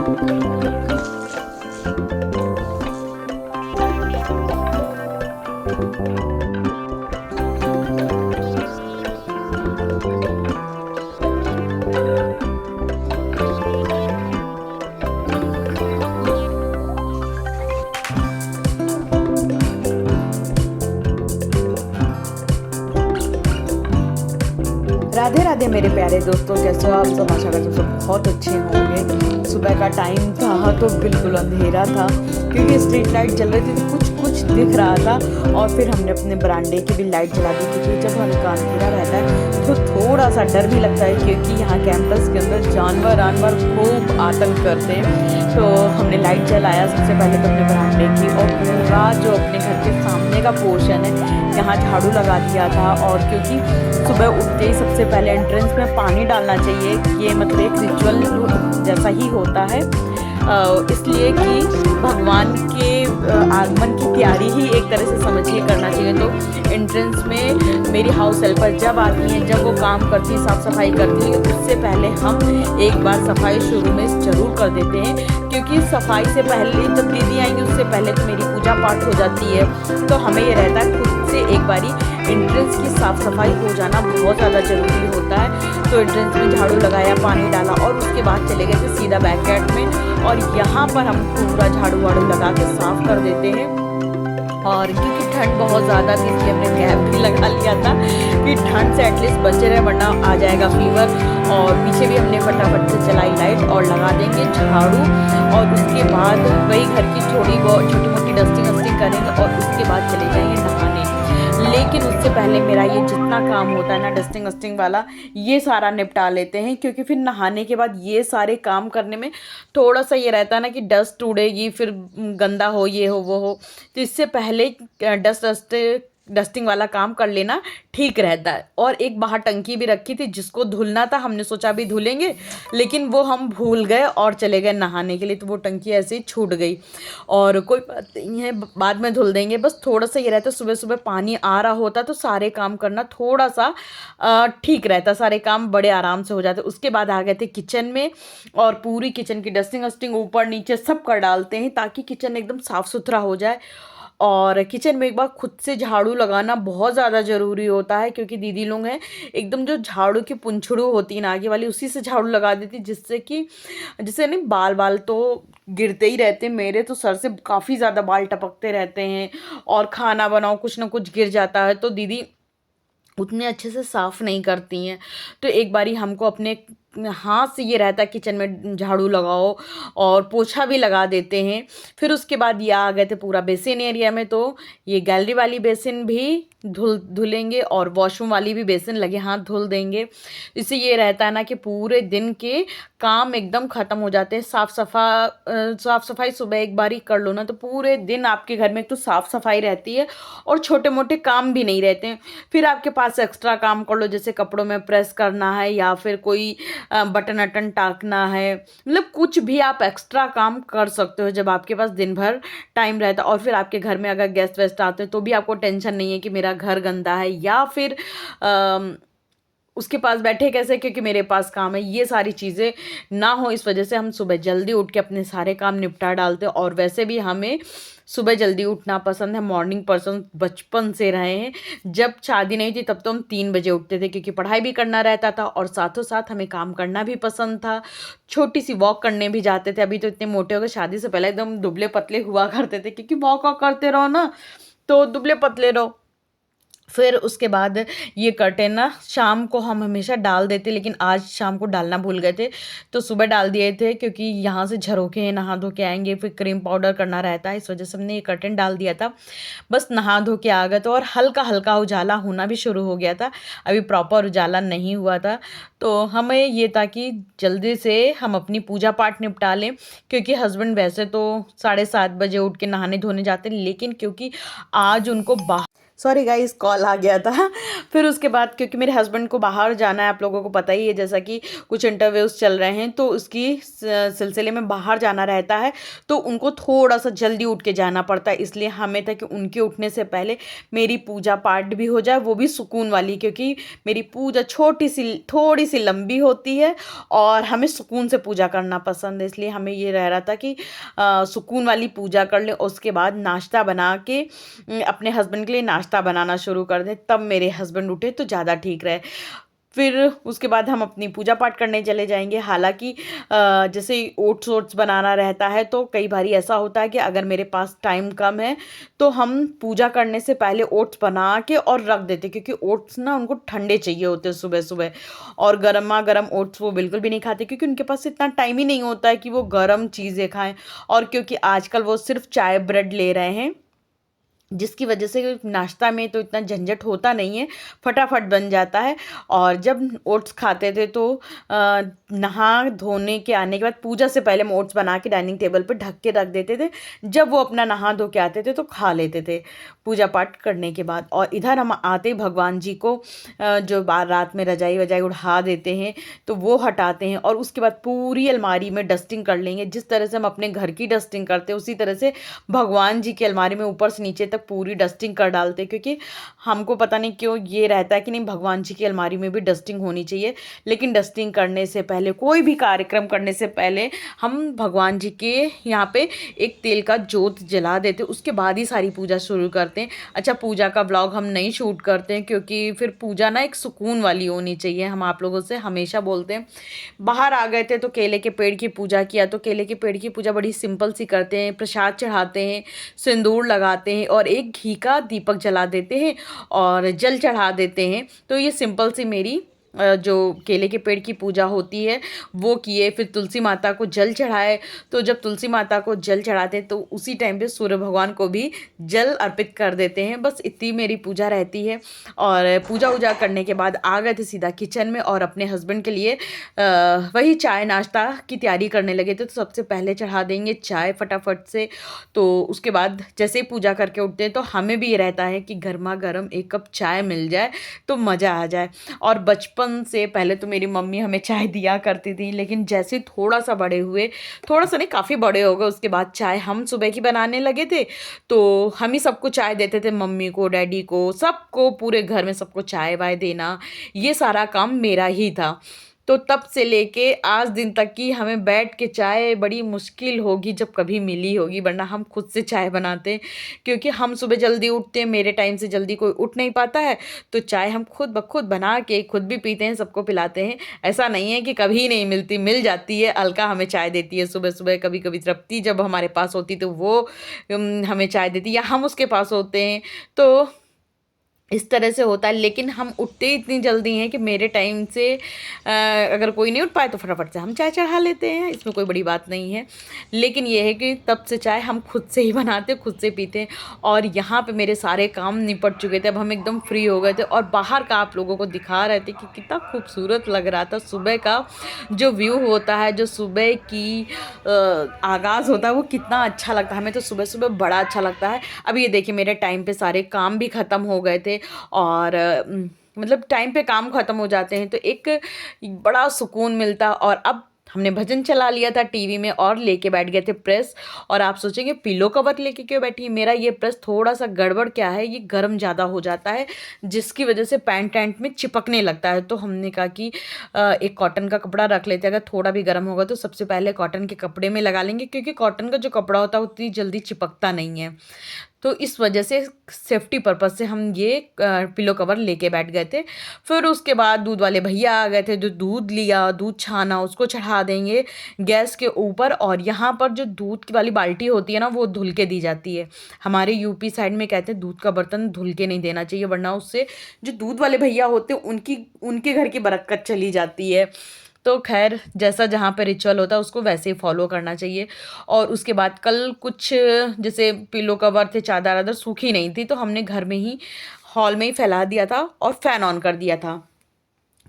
राधे राधे मेरे प्यारे दोस्तों, कैसे हो आप सब? आशा करते हो सब बहुत अच्छे होंगे। सुबह का टाइम था तो बिल्कुल अंधेरा था, क्योंकि स्ट्रीट लाइट जल रही थी तो कुछ कुछ दिख रहा था। और फिर हमने अपने बरामदे की भी लाइट जला दी, क्योंकि जब हल्का अंधेरा रहता है तो थोड़ा सा डर भी लगता है, क्योंकि यहाँ कैंपस के अंदर जानवर खूब आतंक करते हैं। तो हमने लाइट जलाया सबसे पहले तो अपने बरामदे की, और पूरा जो अपने घर के सामने का पोर्शन है यहाँ झाड़ू लगा दिया था। और क्योंकि सुबह उठते ही सबसे पहले एंट्रेंस में पानी डालना चाहिए, ये मतलब एक रिचुअल जैसा ही होता है, इसलिए कि भगवान के आगमन की तैयारी ही एक तरह से समझिए करना चाहिए। तो एंट्रेंस में मेरी हाउस हेल्पर जब आती हैं, जब वो काम करती है, साफ़ सफाई करती है, उससे पहले हम एक बार सफाई शुरू में ज़रूर कर देते हैं, क्योंकि सफाई से पहले जब दीदी आएंगी उससे पहले तो मेरी पूजा पाठ हो जाती है। तो हमें ये रहता है खुद से एक बारी एंट्रेंस की साफ़ सफाई हो जाना बहुत ज़्यादा ज़रूरी होता है। तो एंट्रेंस में झाड़ू लगाया, पानी डाला, और उसके बाद चले गए थे सीधा बैकयार्ड में, और यहाँ पर हम पूरा झाड़ू वाड़ू लगा के साफ़ कर देते हैं। और क्योंकि ठंड बहुत ज़्यादा थी इसलिए हमने कैप भी लगा लिया था कि ठंड से एटलीस्ट बचे रहे, वरना आ जाएगा फीवर। और पीछे भी हमने फटाफट से चलाई लाइट और लगा देंगे झाड़ू, और उसके बाद वही घर की छोटी मोटी डस्टिंग वस्टिंग करेंगे, और उसके बाद चले जाएंगे नहाने। लेकिन उससे पहले मेरा ये जितना काम होता है ना डस्टिंग वस्टिंग वाला, ये सारा निपटा लेते हैं, क्योंकि फिर नहाने के बाद ये सारे काम करने में थोड़ा सा ये रहता है ना कि डस्ट उड़ेगी, फिर गंदा हो, ये हो वो हो। तो इससे पहले डस्टिंग वाला काम कर लेना ठीक रहता है। और एक बाहर टंकी भी रखी थी जिसको धुलना था, हमने सोचा भी धुलेंगे, लेकिन वो हम भूल गए और चले गए नहाने के लिए, तो वो टंकी ऐसे ही छूट गई। और कोई बात नहीं है, बाद में धुल देंगे। बस थोड़ा सा ये रहता है सुबह सुबह पानी आ रहा होता तो सारे काम करना थोड़ा सा ठीक रहता, सारे काम बड़े आराम से हो जाते। उसके बाद आ गए थे किचन में, और पूरी किचन की डस्टिंग वस्टिंग ऊपर नीचे सब कर डालते हैं, ताकि किचन एकदम साफ़ सुथरा हो जाए। और किचन में एक बार खुद से झाड़ू लगाना बहुत ज़्यादा ज़रूरी होता है, क्योंकि दीदी लोग हैं एकदम जो झाड़ू की पुंछड़ू होती है ना आगे वाली, उसी से झाड़ू लगा देती, जिससे नहीं बाल बाल तो गिरते ही रहते। मेरे तो सर से काफ़ी ज़्यादा बाल टपकते रहते हैं, और खाना बनाओ कुछ ना कुछ गिर जाता है, तो दीदी उतने अच्छे से साफ़ नहीं करती हैं। तो एक बारी हमको अपने हाथ से ये रहता है किचन में झाड़ू लगाओ, और पोछा भी लगा देते हैं। फिर उसके बाद ये आ गए थे पूरा बेसिन एरिया में, तो ये गैलरी वाली बेसिन भी धुलेंगे, और वॉशरूम वाली भी बेसिन लगे हाथ धुल देंगे। इससे ये रहता है ना कि पूरे दिन के काम एकदम ख़त्म हो जाते हैं। साफ़ सफाई सुबह एक बारी कर लो ना, तो पूरे दिन आपके घर में एक तो साफ़ सफाई रहती है, और छोटे मोटे काम भी नहीं रहते हैं। फिर आपके पास एक्स्ट्रा काम कर लो, जैसे कपड़ों में प्रेस करना है, या फिर कोई बटन अटन टाकना है, मतलब कुछ भी आप एक्स्ट्रा काम कर सकते हो जब आपके पास दिन भर टाइम रहता है। और फिर आपके घर में अगर गेस्ट वेस्ट आते हैं तो भी आपको टेंशन नहीं है कि मेरा घर गंदा है, या फिर उसके पास बैठे कैसे, क्योंकि मेरे पास काम है। ये सारी चीज़ें ना हो, इस वजह से हम सुबह जल्दी उठ के अपने सारे काम निपटा डालते हैं। और वैसे भी हमें सुबह जल्दी उठना पसंद है, मॉर्निंग पर्सन बचपन से रहे हैं। जब शादी नहीं थी तब तो हम 3 बजे उठते थे, क्योंकि पढ़ाई भी करना रहता था, और साथों साथ हमें काम करना भी पसंद था। छोटी सी वॉक करने भी जाते थे। अभी तो इतने मोटे हो गए, शादी से पहले एकदम दुबले पतले हुआ करते थे, क्योंकि वॉक करते रहो ना तो दुबले पतले रहो। फिर उसके बाद ये कर्टेन ना शाम को हम हमेशा डाल देते, लेकिन आज शाम को डालना भूल गए थे, तो सुबह डाल दिए थे, क्योंकि यहाँ से झरोखे हैं, नहा धो के आएंगे, फिर क्रीम पाउडर करना रहता है, इस वजह से हमने ये कर्टेन डाल दिया था। बस नहा धो के आ गए तो, और हल्का हल्का उजाला होना भी शुरू हो गया था, अभी प्रॉपर उजाला नहीं हुआ था। तो हमें ये था कि जल्दी से हम अपनी पूजा पाठ निपटा लें, क्योंकि हस्बैंड वैसे तो 7:30 बजे उठ के नहाने धोने जाते हैं, लेकिन क्योंकि आज उनको सॉरी गाइस, कॉल आ गया था। फिर उसके बाद क्योंकि मेरे हस्बैंड को बाहर जाना है, आप लोगों को पता ही है, जैसा कि कुछ इंटरव्यूज़ चल रहे हैं, तो उसकी सिलसिले में बाहर जाना रहता है, तो उनको थोड़ा सा जल्दी उठ के जाना पड़ता है। इसलिए हमें था कि उनके उठने से पहले मेरी पूजा पाठ भी हो जाए, वो भी सुकून वाली, क्योंकि मेरी पूजा छोटी सी थोड़ी सी लंबी होती है और हमें सुकून से पूजा करना पसंद है। इसलिए हमें ये रह रहा था कि सुकून वाली पूजा कर लें, उसके बाद नाश्ता बना के अपने हस्बैंड के लिए नाश्ता बनाना शुरू कर दें, तब मेरे हस्बैंड उठे तो ज़्यादा ठीक रहे। फिर उसके बाद हम अपनी पूजा पाठ करने चले जाएंगे। हालांकि जैसे ओट्स ओट्स बनाना रहता है, तो कई बार ऐसा होता है कि अगर मेरे पास टाइम कम है तो हम पूजा करने से पहले ओट्स बना के और रख देते, क्योंकि ओट्स ना उनको ठंडे चाहिए होते हैं सुबह सुबह, और गर्मा गर्म ओट्स वो बिल्कुल भी नहीं खाते, क्योंकि उनके पास इतना टाइम ही नहीं होता है कि वो गर्म चीज़ें खाएं। और क्योंकि आजकल वो सिर्फ चाय ब्रेड ले रहे हैं, जिसकी वजह से नाश्ता में तो इतना झंझट होता नहीं है, फटाफट बन जाता है। और जब ओट्स खाते थे तो नहा धोने के आने के बाद पूजा से पहले हम ओट्स बना के डाइनिंग टेबल पर ढक के रख देते थे। जब वो अपना नहा धो के आते थे तो खा लेते थे पूजा पाठ करने के बाद। और इधर हम आते ही भगवान जी को जो बार रात में रजाई वजाई उड़ा देते हैं तो वो हटाते हैं, और उसके बाद पूरी अलमारी में डस्टिंग कर लेंगे। जिस तरह से हम अपने घर की डस्टिंग करते हैं उसी तरह से भगवान जी की अलमारी में ऊपर से नीचे तक पूरी डस्टिंग कर डालते हैं, क्योंकि हमको पता नहीं क्यों ये रहता है कि नहीं, भगवान जी की अलमारी में भी डस्टिंग होनी चाहिए। लेकिन डस्टिंग करने से पहले, कोई भी कार्यक्रम करने से पहले हम भगवान जी के यहाँ पे एक तेल का जोत जला देते, उसके बाद ही सारी पूजा शुरू करते हैं। अच्छा, पूजा का ब्लॉग हम नहीं शूट करते हैं क्योंकि फिर पूजा ना एक सुकून वाली होनी चाहिए, हम आप लोगों से हमेशा बोलते हैं। बाहर आ गए थे तो केले के पेड़ की पूजा किया, तो केले के पेड़ की पूजा बड़ी सिंपल सी करते हैं, प्रसाद चढ़ाते हैं, सिंदूर लगाते हैं और एक घी का दीपक जला देते हैं और जल चढ़ा देते हैं। तो ये सिंपल सी मेरी जो केले के पेड़ की पूजा होती है वो किए। फिर तुलसी माता को जल चढ़ाए, तो जब तुलसी माता को जल चढ़ाते हैं तो उसी टाइम पे सूर्य भगवान को भी जल अर्पित कर देते हैं। बस इतनी मेरी पूजा रहती है। और पूजा वूजा करने के बाद आ गए थे सीधा किचन में और अपने हस्बैंड के लिए वही चाय नाश्ता की तैयारी करने लगे थे। तो सबसे पहले चढ़ा देंगे चाय फटाफट से, तो उसके बाद जैसे ही पूजा करके उठते हैं तो हमें भी ये रहता है कि गर्मा गर्म एक कप चाय मिल जाए तो मज़ा आ जाए। और बचपन से पहले तो मेरी मम्मी हमें चाय दिया करती थी, लेकिन जैसे थोड़ा सा बड़े हुए, थोड़ा सा नहीं काफ़ी बड़े हो गए, उसके बाद चाय हम सुबह की बनाने लगे थे। तो हम ही सबको चाय देते थे, मम्मी को, डैडी को, सबको, पूरे घर में सबको चाय वाय देना, ये सारा काम मेरा ही था। तो तब से लेके आज दिन तक की हमें बैठ के चाय बड़ी मुश्किल होगी जब कभी मिली होगी, वरना हम खुद से चाय बनाते हैं। क्योंकि हम सुबह जल्दी उठते हैं, मेरे टाइम से जल्दी कोई उठ नहीं पाता है, तो चाय हम खुद ब खुद बना के खुद भी पीते हैं, सबको पिलाते हैं। ऐसा नहीं है कि कभी नहीं मिलती, मिल जाती है। अलका हमें चाय देती है सुबह सुबह, कभी कभी तृप्ति जब हमारे पास होती तो वो हमें चाय देती, या हम उसके पास होते हैं, तो इस तरह से होता है। लेकिन हम उठते ही इतनी जल्दी हैं कि मेरे टाइम से अगर कोई नहीं उठ पाए तो फटाफट से हम चाय चढ़ा लेते हैं, इसमें कोई बड़ी बात नहीं है। लेकिन ये है कि तब से चाय हम खुद से ही बनाते, खुद से पीते हैं। और यहाँ पे मेरे सारे काम निपट चुके थे, अब हम एकदम फ्री हो गए थे और बाहर का आप लोगों को दिखा रहे थे कि कितना खूबसूरत लग रहा था। सुबह का जो व्यू होता है, जो सुबह की आगाज़ होता है, वो कितना अच्छा लगता है। हमें तो सुबह सुबह बड़ा अच्छा लगता है। अब ये देखिए मेरे टाइम पे सारे काम भी ख़त्म हो गए थे, और मतलब टाइम पे काम ख़त्म हो जाते हैं तो एक बड़ा सुकून मिलता। और अब हमने भजन चला लिया था टीवी में और लेके बैठ गए थे प्रेस। और आप सोचेंगे पिलो कवर लेके क्यों बैठी है, मेरा ये प्रेस थोड़ा सा गड़बड़ क्या है, ये गर्म ज़्यादा हो जाता है जिसकी वजह से पैंट टैंट में चिपकने लगता है। तो हमने कहा कि एक कॉटन का कपड़ा रख लेते हैं, अगर थोड़ा भी गर्म होगा तो सबसे पहले कॉटन के कपड़े में लगा लेंगे, क्योंकि कॉटन का जो कपड़ा होता है उतनी जल्दी चिपकता नहीं है। तो इस वजह से सेफ्टी पर्पज़ से हम ये पिलो कवर लेके बैठ गए थे। फिर उसके बाद दूध वाले भैया आ गए थे, जो दूध लिया, दूध छाना, उसको चढ़ा देंगे गैस के ऊपर। और यहाँ पर जो दूध की वाली बाल्टी होती है ना, वो धुल के दी जाती है। हमारे यूपी साइड में कहते हैं दूध का बर्तन धुल के नहीं देना चाहिए, वरना उससे जो दूध वाले भैया होते हैं उनके घर की बरकत चली जाती है। तो खैर जैसा जहाँ पे रिचुअल होता है उसको वैसे ही फॉलो करना चाहिए। और उसके बाद कल कुछ जैसे पिलो कवर थे, चादर आदर सूखी नहीं थी, तो हमने घर में ही हॉल में ही फैला दिया था और फ़ैन ऑन कर दिया था,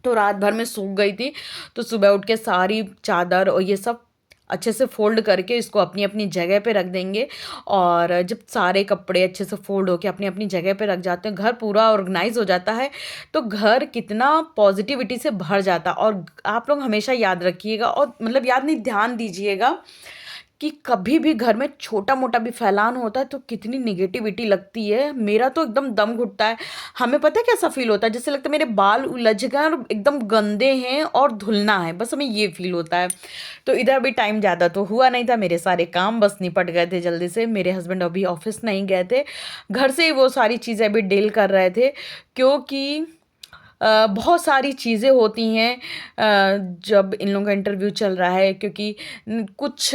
तो रात भर में सूख गई थी। तो सुबह उठ के सारी चादर और ये सब अच्छे से फोल्ड करके इसको अपनी अपनी जगह पे रख देंगे। और जब सारे कपड़े अच्छे से फोल्ड होके अपनी अपनी जगह पे रख जाते हैं, घर पूरा ऑर्गेनाइज हो जाता है, तो घर कितना पॉजिटिविटी से भर जाता है। और आप लोग हमेशा याद रखिएगा, और मतलब याद नहीं, ध्यान दीजिएगा कि कभी भी घर में छोटा मोटा भी फैलान होता है तो कितनी निगेटिविटी लगती है। मेरा तो एकदम दम घुटता है। हमें पता है कैसा फील होता है, जैसे लगता है मेरे बाल उलझ गए और एकदम गंदे हैं और धुलना है, बस हमें ये फील होता है। तो इधर भी टाइम ज़्यादा तो हुआ नहीं था, मेरे सारे काम बस निपट गए थे जल्दी से। मेरे हस्बैंड अभी ऑफिस नहीं गए थे, घर से ही वो सारी चीज़ें अभी डील कर रहे थे, क्योंकि बहुत सारी चीज़ें होती हैं जब इन लोगों का इंटरव्यू चल रहा है। क्योंकि कुछ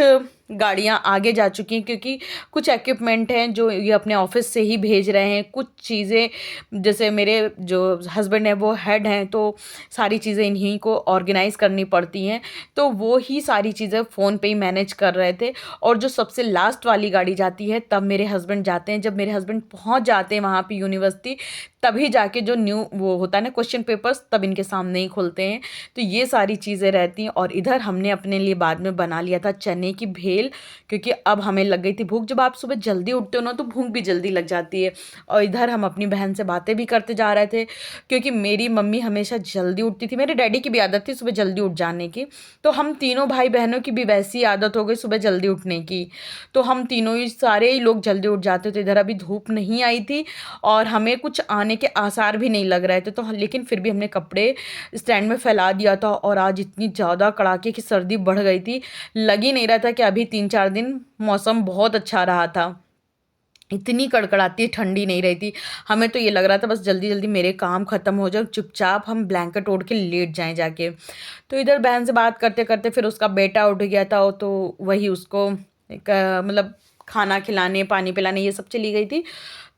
गाड़ियाँ आगे जा चुकी हैं, क्योंकि कुछ इक्विपमेंट हैं जो ये अपने ऑफिस से ही भेज रहे हैं। कुछ चीज़ें जैसे मेरे जो हस्बैंड हैं वो हेड हैं, तो सारी चीज़ें इन्हीं को ऑर्गेनाइज़ करनी पड़ती हैं, तो वो ही सारी चीज़ें फ़ोन पे ही मैनेज कर रहे थे। और जो सबसे लास्ट वाली गाड़ी जाती है तब मेरे हस्बैंड जाते हैं। जब मेरे हस्बैंड पहुंच जाते हैं वहाँ पे यूनिवर्सिटी, तभी जाके जो न्यू वो होता है ना क्वेश्चन पेपर्स, तब इनके सामने ही खुलते हैं। तो ये सारी चीज़ें रहती हैं। और इधर हमने अपने लिए बाद में बना लिया था चने की भेल, क्योंकि अब हमें लग गई थी भूख। जब आप सुबह जल्दी उठते हो ना तो भूख भी जल्दी लग जाती है। और इधर हम अपनी बहन से बातें भी करते जा रहे थे, क्योंकि मेरी मम्मी हमेशा जल्दी उठती थी, मेरे डैडी की भी आदत थी सुबह जल्दी उठ जाने की, तो हम तीनों भाई बहनों की भी वैसी आदत हो गई सुबह जल्दी उठने की। तो हम तीनों ही सारे ही लोग जल्दी उठ जाते थे। इधर अभी धूप नहीं आई थी और हमें कुछ आने के आसार भी नहीं लग रहे थे, तो लेकिन फिर भी हमने कपड़े स्टैंड में फैला दिया था। और आज इतनी ज़्यादा कड़ाके की सर्दी बढ़ गई थी, लग ही नहीं रहा था कि अभी 3-4 दिन मौसम बहुत अच्छा रहा था। इतनी कड़कड़ाती ठंडी नहीं रही थी। हमें तो ये लग रहा था बस जल्दी जल्दी मेरे काम ख़त्म हो जाए, चुपचाप हम ब्लैंकेट ओढ़ के लेट जाएं जाके। तो इधर बहन से बात करते करते फिर उसका बेटा उठ गया था, तो वही उसको एक मतलब खाना खिलाने पानी पिलाने ये सब चली गई थी।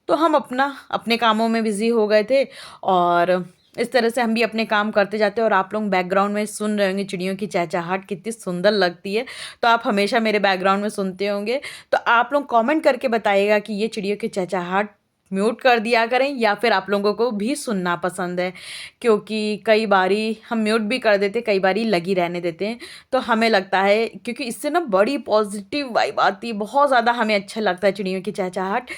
तो हम अपना अपने कामों में बिज़ी हो गए थे, और इस तरह से हम भी अपने काम करते जाते हैं। और आप लोग बैकग्राउंड में सुन रहे होंगे चिड़ियों की चहचहाहट कितनी सुंदर लगती है, तो आप हमेशा मेरे बैकग्राउंड में सुनते होंगे। तो आप लोग कमेंट करके बताइएगा कि ये चिड़ियों की चहचहाहट म्यूट कर दिया करें या फिर आप लोगों को भी सुनना पसंद है, क्योंकि कई बारी हम म्यूट भी कर देते, कई बारी लगी रहने देते हैं। तो हमें लगता है क्योंकि इससे ना बड़ी पॉजिटिव वाइब आती है, बहुत ज़्यादा हमें अच्छा लगता है चिड़ियों की चहचहाहट।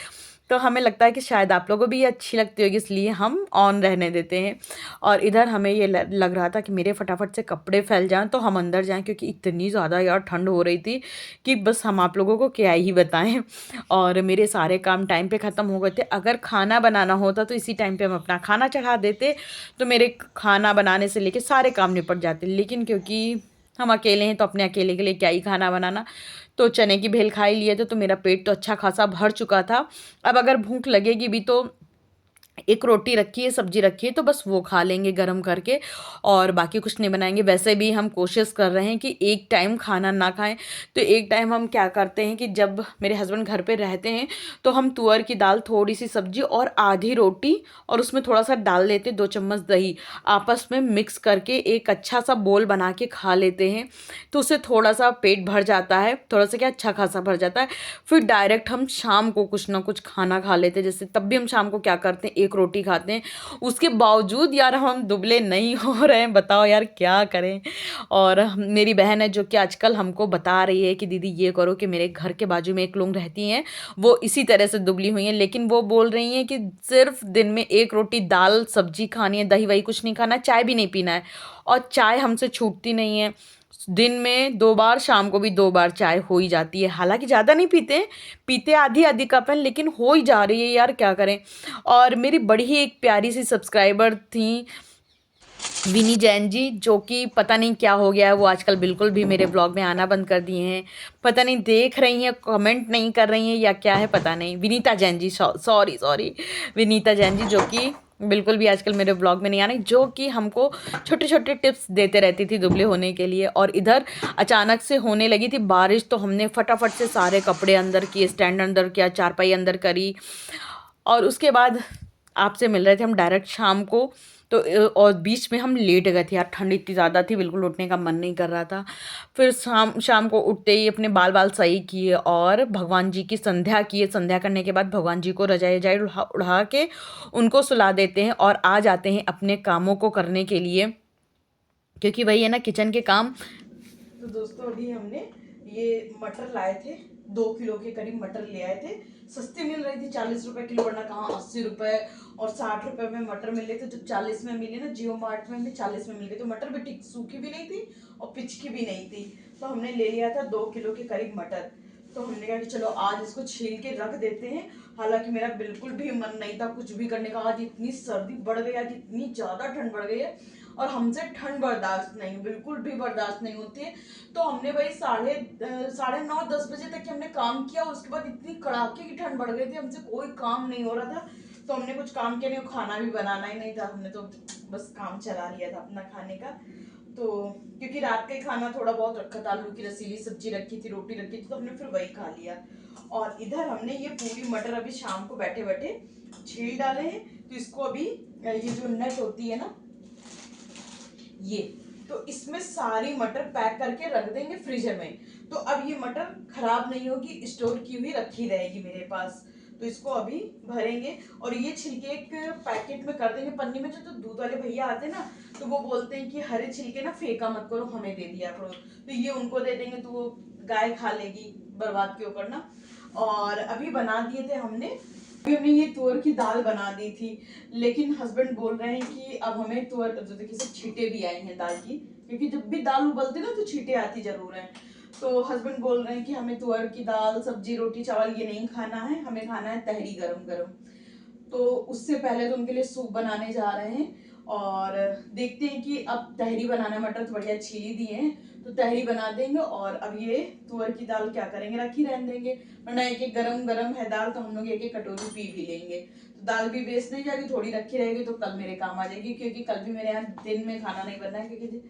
तो हमें लगता है कि शायद आप लोगों को भी ये अच्छी लगती होगी, इसलिए हम ऑन रहने देते हैं। और इधर हमें ये लग रहा था कि मेरे फटाफट से कपड़े फैल जाएं तो हम अंदर जाएं, क्योंकि इतनी ज़्यादा यार ठंड हो रही थी कि बस हम आप लोगों को क्या ही बताएं। और मेरे सारे काम टाइम पे ख़त्म हो गए थे। अगर खाना बनाना होता तो इसी टाइम पे हम अपना खाना चढ़ा देते, तो मेरे खाना बनाने से लेके सारे काम निपट जाते। लेकिन क्योंकि हम अकेले हैं तो अपने अकेले के लिए क्या ही खाना बनाना, तो चने की भेल खा ही लिए थे, तो मेरा पेट तो अच्छा खासा भर चुका था। अब अगर भूख लगेगी भी तो एक रोटी रखी है, सब्जी रखी है, तो बस वो खा लेंगे गरम करके, और बाकी कुछ नहीं बनाएंगे। वैसे भी हम कोशिश कर रहे हैं कि एक टाइम खाना ना खाएं। तो एक टाइम हम क्या करते हैं कि जब मेरे हस्बैंड घर पे रहते हैं तो हम तुअर की दाल, थोड़ी सी सब्जी और आधी रोटी, और उसमें थोड़ा सा डाल लेते, 2 चम्मच दही आपस में मिक्स करके एक अच्छा सा बोल बना के खा लेते हैं। तो उससे थोड़ा सा पेट भर जाता है, थोड़ा सा क्या अच्छा खासा भर जाता है। फिर डायरेक्ट हम शाम को कुछ ना कुछ खाना खा लेते हैं। जैसे तब भी हम शाम को क्या करते हैं, एक रोटी खाते हैं। उसके बावजूद यार हम दुबले नहीं हो रहे हैं, बताओ यार क्या करें। और मेरी बहन है जो कि आजकल हमको बता रही है कि दीदी ये करो, कि मेरे घर के बाजू में एक लोग रहती हैं, वो इसी तरह से दुबली हुई हैं, लेकिन वो बोल रही हैं कि सिर्फ दिन में एक रोटी दाल सब्जी खानी है, दही वही कुछ नहीं खाना, चाय भी नहीं पीना है। और चाय हमसे छूटती नहीं है, दिन में 2 बार, शाम को भी 2 बार चाय हो ही जाती है। हालांकि ज़्यादा नहीं पीते, पीते आधी आधी कप है, लेकिन हो ही जा रही है यार, क्या करें। और मेरी बड़ी ही एक प्यारी सी सब्सक्राइबर थी विनी जैन जी, जो कि पता नहीं क्या हो गया है, वो आजकल बिल्कुल भी मेरे ब्लॉग में आना बंद कर दिए हैं। पता नहीं देख रही हैं कमेंट नहीं कर रही हैं या क्या है, पता नहीं। विनीता जैन जी, सॉरी विनीता जैन जी, जो कि बिल्कुल भी आजकल मेरे ब्लॉग में नहीं आ रही, जो कि हमको छोटे छोटे टिप्स देते रहती थी दुबले होने के लिए। और इधर अचानक से होने लगी थी बारिश, तो हमने फटाफट से सारे कपड़े अंदर किए, स्टैंड अंदर किया, चारपाई अंदर करी, और उसके बाद आपसे मिल रहे थे हम डायरेक्ट शाम को। तो और बीच में हम लेट गए थे यार, ठंड इतनी ज़्यादा थी, बिल्कुल उठने का मन नहीं कर रहा था। फिर शाम को उठते ही अपने बाल बाल सही किए और भगवान जी की संध्या किए। संध्या करने के बाद भगवान जी को रजाई रजाई उड़ा के उनको सुला देते हैं और आ जाते हैं अपने कामों को करने के लिए, क्योंकि वही है ना किचन के काम। तो दोस्तों अभी हमने ये मटर लाए थे, 2 किलो के करीब मटर ले आए थे। सस्ती मिल रही थी, 40 रुपए किलो, वरना कहाँ 80 रुपए और 60 रुपए में मटर मिल रहे थे। जब 40 में मिली ना, जियो मार्ट में भी 40 में मिल गई। तो मटर भी ठीक सूखी भी नहीं थी और पिचकी भी नहीं थी। तो हमने ले लिया था 2 किलो के करीब मटर। तो हमने कहा कि चलो आज इसको छील के रख देते हैं। हालांकि मेरा बिल्कुल भी मन नहीं था कुछ भी करने का। आज इतनी सर्दी बढ़ गई, आज इतनी ज्यादा ठंड बढ़ गई है और हमसे ठंड बर्दाश्त नहीं, बिल्कुल भी बर्दाश्त नहीं होती है। तो हमने भाई साढ़े 9-10 बजे तक हमने काम किया। उसके बाद इतनी कड़ाके की ठंड बढ़ गई थी, हमसे कोई काम नहीं हो रहा था। तो हमने कुछ काम किया नहीं, खाना भी बनाना ही नहीं था, हमने तो बस काम चला लिया था अपना खाने का। तो क्योंकि रात का ही खाना थोड़ा बहुत रखा था, आलू की रसीली सब्जी रखी थी, रोटी रखी थी, तो हमने फिर वही खा लिया। और इधर हमने ये पूरी मटर अभी शाम को बैठे बैठे छील डाले हैं। तो इसको अभी ये जो नट होती है ना, ये तो इसमें सारी मटर पैक करके रख देंगे फ्रीजर में। तो अब ये मटर खराब नहीं होगी, स्टोर की हुई रखी रहेगी मेरे पास। तो इसको अभी भरेंगे और ये छिलके एक पैकेट में कर देंगे पन्नी में। जो तो दूध वाले भैया आते हैं ना, तो वो बोलते हैं कि हरे छिलके ना फेंका मत करो, हमें दे दिया करो। तो ये उनको दे देंगे, तो वो गाय खा लेगी, बर्बाद क्यों करना। और अभी बना दिए थे हमने, अभी हमने ये तुअर की दाल बना दी थी। लेकिन हस्बैंड बोल रहे हैं कि अब हमें तुअर, जो देखिए सब छींटे भी आई हैं दाल की, क्योंकि जब भी दाल उबलती ना तो छींटे आती जरूर हैं। तो हस्बैंड बोल रहे हैं कि हमें तुअर की दाल सब्जी रोटी चावल ये नहीं खाना है, हमें खाना है तहरी गरम गरम। तो उससे पहले तो उनके लिए सूप बनाने जा रहे हैं। और देखते हैं कि अब तहरी बनाना, मटर तो बढ़िया छीली दिए हैं, तो तहरी बना देंगे। और अब ये तुअर की दाल क्या करेंगे, रखी रहने देंगे, वरना एक एक गरम गरम है दाल, तो हम लोग एक एक कटोरी पी भी लेंगे। तो दाल भी वेस्ट नहीं जाएगी, थोड़ी रखी रहेगी तो कल मेरे काम आ जाएगी। क्योंकि कल भी मेरे यहाँ दिन में खाना नहीं बनना है, क्योंकि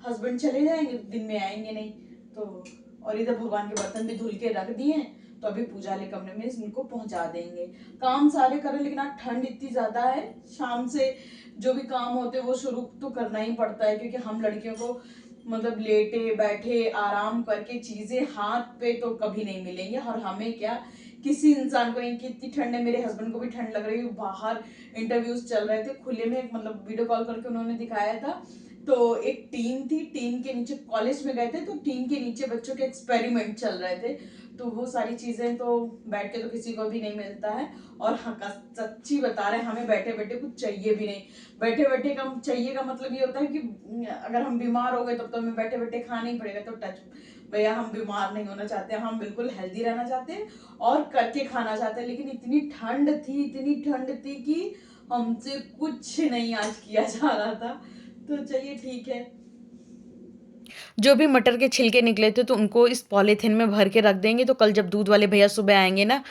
हस्बैंड चले जाएंगे, दिन में आएंगे नहीं तो। और इधर भगवान के बर्तन भी धुल के रख दिए हैं, तो अभी पूजा वाले कमरे में इनको पहुंचा देंगे। काम सारे करें, लेकिन आज ठंड इतनी ज्यादा है, शाम से जो भी काम होते हैं वो शुरू तो करना ही पड़ता है। क्योंकि हम लड़कियों को मतलब लेटे बैठे आराम करके चीजें हाथ पे तो कभी नहीं मिलेंगे। और हमें क्या, किसी इंसान को नहीं कि इतनी ठंड है। मेरे हस्बैंड को भी ठंड लग रही है, बाहर इंटरव्यूज चल रहे थे खुले में, मतलब वीडियो कॉल करके उन्होंने दिखाया था। तो एक टीम थी, टीम के नीचे कॉलेज में गए थे, तो टीम के नीचे बच्चों के एक्सपेरिमेंट चल रहे थे। तो वो सारी चीजें तो बैठ के तो किसी को भी नहीं मिलता है। और हाँ, सच्ची बता रहे हैं, हमें बैठे बैठे कुछ चाहिए भी नहीं। बैठे बैठे का चाहिए का मतलब ये होता है कि अगर हम बीमार हो गए तब तो हमें बैठे बैठे खाना ही पड़ेगा। तो टच भैया, हम बीमार नहीं होना चाहते, हम बिल्कुल हेल्दी रहना चाहते हैं और करके खाना चाहते हैं। लेकिन इतनी ठंड थी कि हमसे कुछ नहीं आज किया जा रहा था। तो चलिए ठीक है। जो भी मटर के छिलके निकले थे तो उनको इस पॉलीथिन में भर के रख देंगे। तो कल जब दूध वाले भैया सुबह आएंगे ना,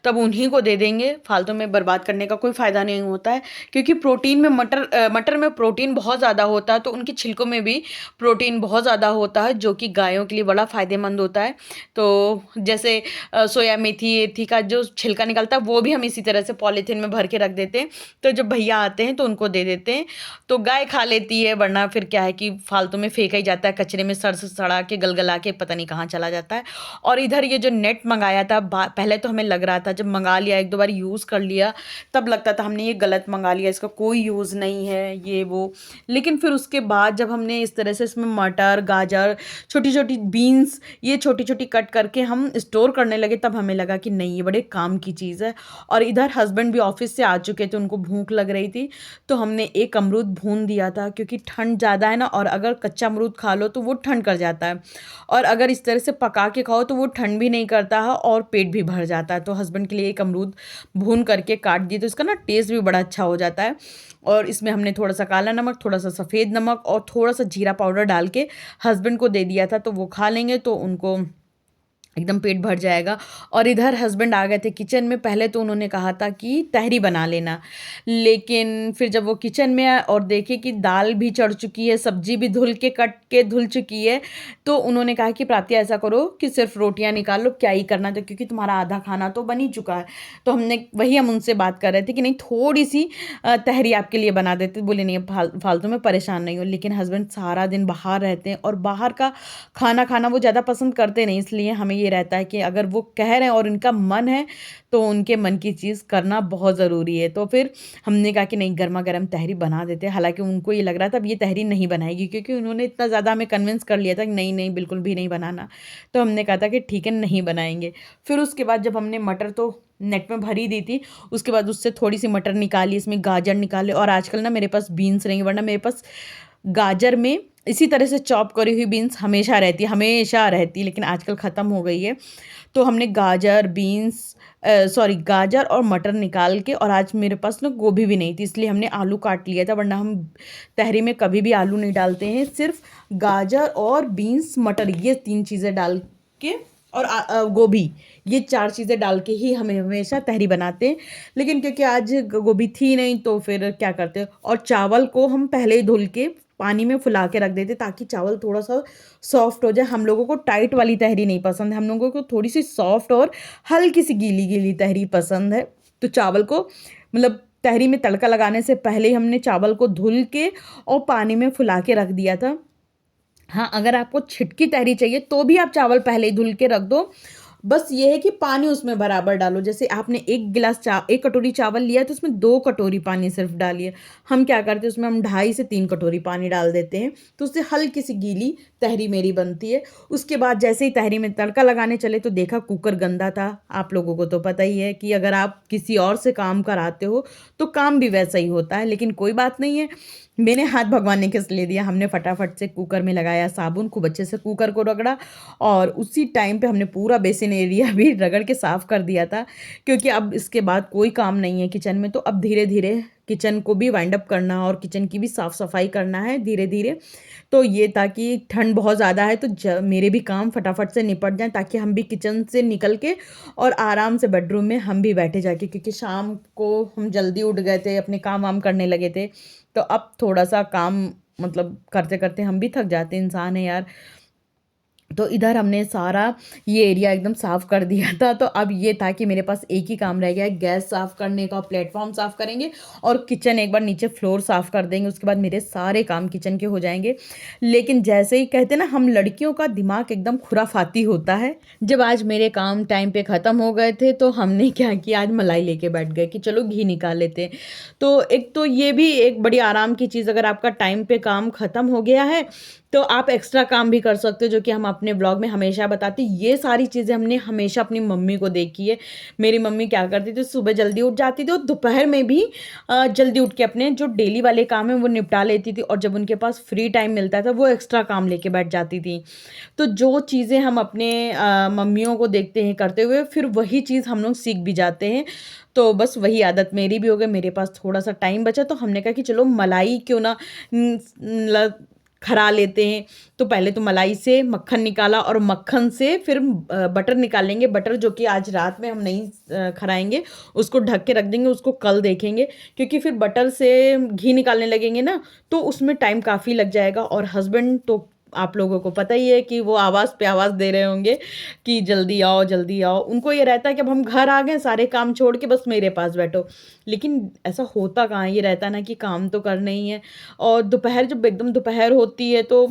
तब उन्हीं को दे देंगे। फालतू में बर्बाद करने का कोई फ़ायदा नहीं होता है। क्योंकि प्रोटीन में मटर में प्रोटीन बहुत ज़्यादा होता है, तो उनके छिलकों में भी प्रोटीन बहुत ज़्यादा होता है, जो कि गायों के लिए बड़ा फ़ायदेमंद होता है। तो जैसे सोया मेथी एथी का जो छिलका निकलता है, वो भी हम इसी तरह से पॉलीथिन में भर के रख देते हैं। तो जब भैया आते हैं तो उनको दे देते हैं, तो गाय खा लेती है। वरना फिर क्या है कि फालतू में फेंका ही जाता है कचरे में, सड़ सड़ा के गलगला के पता नहीं कहाँ चला जाता है। और इधर ये जो नेट मंगाया था, पहले तो हमें लग रहा था, जब मंगा लिया एक दो बार यूज़ कर लिया तब लगता था हमने ये गलत मंगा लिया, इसका कोई यूज़ नहीं है ये वो। लेकिन फिर उसके बाद जब हमने इस तरह से इसमें मटर गाजर छोटी छोटी बीन्स ये छोटी छोटी कट करके हम स्टोर करने लगे, तब हमें लगा कि नहीं, ये बड़े काम की चीज़ है। और इधर हस्बैंड भी ऑफिस से आ चुके थे, उनको भूख लग रही थी, तो हमने एक अमरूद भून दिया था। क्योंकि ठंड ज़्यादा है ना, और अगर कच्चा अमरूद खा लो तो वो ठंड कर जाता है, और अगर इस तरह से पका के खाओ तो वो ठंड भी नहीं करता है और पेट भी भर जाता है। तो हस्बैंड के लिए एक अमरूद भून करके काट दिए, तो इसका ना टेस्ट भी बड़ा अच्छा हो जाता है। और इसमें हमने थोड़ा सा काला नमक, थोड़ा सा सफ़ेद नमक और थोड़ा सा जीरा पाउडर डाल के हस्बैंड को दे दिया था। तो वो खा लेंगे तो उनको एकदम पेट भर जाएगा। और इधर हस्बैंड आ गए थे किचन में। पहले तो उन्होंने कहा था कि तहरी बना लेना, लेकिन फिर जब वो किचन में आए और देखे कि दाल भी चढ़ चुकी है, सब्जी भी धुल के कट के धुल चुकी है, तो उन्होंने कहा कि प्राप्ति ऐसा करो कि सिर्फ रोटियां निकाल लो, क्या ही करना था, क्योंकि तुम्हारा आधा खाना तो बन ही चुका है। तो हम उनसे बात कर रहे थे कि नहीं, थोड़ी सी तहरी आपके लिए बना देते। बोले नहीं, फालतू में परेशान नहीं हो। लेकिन हस्बैंड सारा दिन बाहर रहते हैं और बाहर का खाना खाना वो ज़्यादा पसंद करते नहीं, इसलिए हमें ये रहता है कि अगर वो कह रहे हैं और उनका मन है तो उनके मन की चीज़ करना बहुत ज़रूरी है। तो फिर हमने कहा कि नहीं, गर्मा गर्म तहरी बना देते हैं। हालाँकि उनको ये लग रहा था अब ये तहरी नहीं बनाएगी, क्योंकि उन्होंने इतना ज़्यादा हमें कन्विंस कर लिया था कि नहीं नहीं बिल्कुल भी नहीं बनाना। तो हमने कहा था कि ठीक है, नहीं बनाएंगे। फिर उसके बाद जब हमने मटर तो नेट में भर ही दी थी, उसके बाद उससे थोड़ी सी मटर निकाली, इसमें गाजर निकाले, और आजकल ना मेरे पास बीन्स नहीं, वरना मेरे पास गाजर में इसी तरह से चॉप करी हुई बीन्स हमेशा रहती, लेकिन आजकल ख़त्म हो गई है। तो हमने गाजर और मटर निकाल के, और आज मेरे पास ना गोभी भी नहीं थी, इसलिए हमने आलू काट लिया था, वरना हम तहरी में कभी भी आलू नहीं डालते हैं। सिर्फ गाजर और बीन्स मटर ये 3 चीज़ें डाल के, और गोभी, ये 4 चीज़ें डाल के ही हम हमेशा तहरी बनाते हैं। लेकिन क्योंकि आज गोभी थी नहीं तो फिर क्या करते हैं, और चावल को हम पहले ही धुल के पानी में फुला के रख देते ताकि चावल थोड़ा सा सॉफ्ट हो जाए। हम लोगों को टाइट वाली तहरी नहीं पसंद है, हम लोगों को थोड़ी सी सॉफ्ट और हल्की सी गीली गीली तहरी पसंद है। तो चावल को मतलब तहरी में तड़का लगाने से पहले ही हमने चावल को धुल के और पानी में फुला के रख दिया था। हाँ, अगर आपको छिटकी तहरी चाहिए तो भी आप चावल पहले ही धुल के रख दो। बस ये है कि पानी उसमें बराबर डालो। जैसे आपने 1 कटोरी चावल लिया तो उसमें 2 कटोरी पानी सिर्फ डालिए। हम क्या करते हैं, उसमें हम 2.5 से 3 कटोरी पानी डाल देते हैं, तो उससे हल्की सी गीली तहरी मेरी बनती है। उसके बाद जैसे ही तहरी में तड़का लगाने चले तो देखा कुकर गंदा था। आप लोगों को तो पता ही है कि अगर आप किसी और से काम कराते हो तो काम भी वैसा ही होता है, लेकिन कोई बात नहीं है, मैंने हाथ भगवान ने किस ले दिया। हमने फटाफट से कुकर में लगाया साबुन, खूब अच्छे से कुकर को रगड़ा, और उसी टाइम पे हमने पूरा बेसिन एरिया भी रगड़ के साफ़ कर दिया था, क्योंकि अब इसके बाद कोई काम नहीं है किचन में। तो अब धीरे धीरे किचन को भी वाइंड अप करना और किचन की भी साफ़ सफाई करना है धीरे धीरे। तो ये ताकि ठंड बहुत ज़्यादा है तो मेरे भी काम फटाफट से निपट जाएं, ताकि हम भी किचन से निकल के और आराम से बेडरूम में हम भी बैठे जाके, क्योंकि शाम को हम जल्दी उठ गए थे, अपने काम वाम करने लगे थे। तो अब थोड़ा सा काम मतलब करते करते हम भी थक जाते, इंसान है यार। तो इधर हमने सारा ये एरिया एकदम साफ़ कर दिया था। तो अब ये था कि मेरे पास एक ही काम रह गया है, गैस साफ़ करने का, प्लेटफॉर्म साफ़ करेंगे और किचन एक बार नीचे फ्लोर साफ़ कर देंगे, उसके बाद मेरे सारे काम किचन के हो जाएंगे। लेकिन जैसे ही कहते ना, हम लड़कियों का दिमाग एकदम खुराफाती होता है। जब आज मेरे काम टाइम पे ख़त्म हो गए थे तो हमने क्या किया, आज मलाई लेके बैठ गए कि चलो घी निकाल लेते हैं। तो एक तो ये भी एक बड़ी आराम की चीज़, अगर आपका टाइम पे काम ख़त्म हो गया है तो आप एक्स्ट्रा काम भी कर सकते हो, जो कि हम अपने ब्लॉग में हमेशा बताते हैं। ये सारी चीज़ें हमने हमेशा अपनी मम्मी को देखी है। मेरी मम्मी क्या करती थी, सुबह जल्दी उठ जाती थी और दोपहर में भी जल्दी उठ के अपने जो डेली वाले काम हैं वो निपटा लेती थी, और जब उनके पास फ्री टाइम मिलता था वो एक्स्ट्रा काम लेके बैठ जाती थी। तो जो चीज़ें हम अपने मम्मियों को देखते हैं करते हुए, फिर वही चीज़ हम लोग सीख भी जाते हैं। तो बस वही आदत मेरी भी हो गई। मेरे पास थोड़ा सा टाइम बचा तो हमने कहा कि चलो मलाई क्यों ना खरा लेते हैं। तो पहले तो मलाई से मक्खन निकाला और मक्खन से फिर बटर निकालेंगे। बटर जो कि आज रात में हम नहीं खराएंगे, उसको ढक के रख देंगे, उसको कल देखेंगे, क्योंकि फिर बटर से घी निकालने लगेंगे ना तो उसमें टाइम काफ़ी लग जाएगा। और हस्बैंड तो आप लोगों को पता ही है कि वो आवाज़ पे आवाज़ दे रहे होंगे कि जल्दी आओ जल्दी आओ। उनको ये रहता है कि अब हम घर आ गए, सारे काम छोड़ के बस मेरे पास बैठो। लेकिन ऐसा होता कहाँ है, ये रहता ना कि काम तो करना ही है। और दोपहर जब एकदम दोपहर होती है तो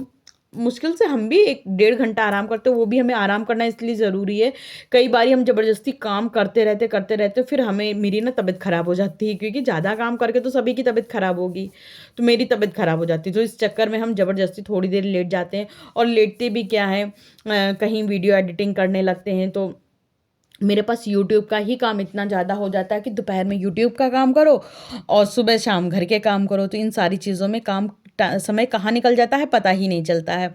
मुश्किल से हम भी 1-1.5 घंटा आराम करते हैं, वो भी हमें आराम करना इसलिए ज़रूरी है। कई बारी हम ज़बरदस्ती काम करते रहते फिर हमें मेरी ना तबीयत ख़राब हो जाती है, क्योंकि ज़्यादा काम करके तो सभी की तबीयत ख़राब होगी, तो मेरी तबीयत ख़राब हो जाती है। तो इस चक्कर में हम ज़बरदस्ती थोड़ी देर लेट जाते हैं, और लेटते भी क्या है, कहीं वीडियो एडिटिंग करने लगते हैं। तो मेरे पास यूट्यूब का ही काम इतना ज़्यादा हो जाता है कि दोपहर में यूट्यूब का काम करो और सुबह शाम घर के काम करो, तो इन सारी चीज़ों में समय कहाँ निकल जाता है पता ही नहीं चलता है।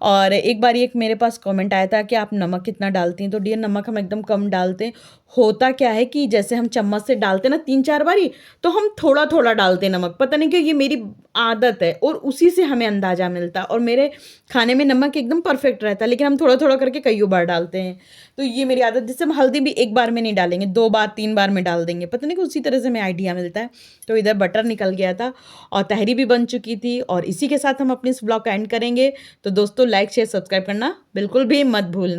और एक बार एक मेरे पास कमेंट आया था कि आप नमक कितना डालती हैं, तो डियर नमक हम एकदम कम डालते हैं। होता क्या है कि जैसे हम चम्मच से डालते ना 3-4 बारी, तो हम थोड़ा थोड़ा डालते हैं नमक, पता नहीं क्यों, ये मेरी आदत है और उसी से हमें अंदाज़ा मिलता है। और मेरे खाने में नमक एकदम परफेक्ट रहता है, लेकिन हम थोड़ा थोड़ा करके कई बार डालते हैं। तो ये मेरी आदत, जिससे हम हल्दी भी एक बार में नहीं डालेंगे, 2 बार 3 बार में डाल देंगे, पता नहीं कि उसी तरह से हमें आइडिया मिलता है। तो इधर बटर निकल गया था और तहरी भी बन चुकी थी, और इसी के साथ हम अपने इस ब्लॉग का एंड करेंगे। तो दोस्तों लाइक शेयर सब्सक्राइब करना बिल्कुल भी मत भूलना।